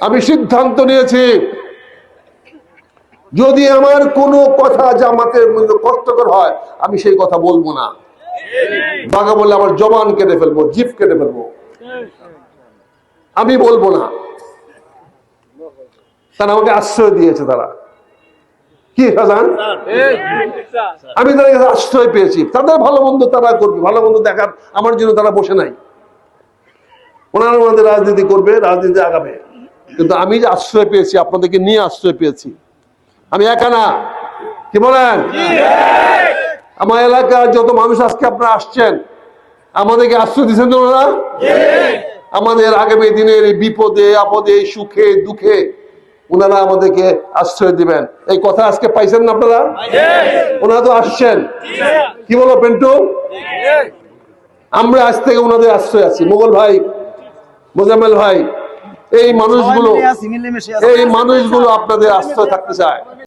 আমি সিদ্ধান্ত নিয়েছি, যদি আমার কোনো কথা জামাতের মধ্যে কষ্টকর হয় আমি সেই কথা বলবো না। বাঘা বললে আমার জবান কেটে ফেলবো, জিভ কেটে ফেলবো, আমি বলবো না। তারা আমাকে আশ্রয় দিয়েছে। তারা কি শাহজাহান, আমি তাদের কাছে আশ্রয় পেয়েছি। তাদের ভালো মন্দ তারা করবে, ভালো মন্দ দেখার আমার জন্য তারা বসে নাই। ওনারা ওনাদের রাজনীতি করবে, রাজনীতি আগাবে, কিন্তু আমি যে আশ্রয় পেয়েছি আপনাদেরকে নিয়ে আশ্রয় পেয়েছি। আমি একা না, কি বলেন? আমার এলাকার যত মানুষ আজকে আপনারা আসছেন আমাদেরকে আশ্রয় দিচ্ছেন ওনারা। আমাদের আগামী দিনের বিপদে আপদে সুখে দুঃখে ওনারা আমাদেরকে আশ্রয় দিবেন, এই কথা আজকে পাইছেন না আপনারা? ওনারা তো আসছেন, কি বলো পেন্টু? আমরা আজ থেকে ওনাদের আশ্রয় আছি। মোগল ভাই, মোজাম্মেল ভাই, এই মানুষগুলো আপনাদের আশ্রয় থাকতে চায়।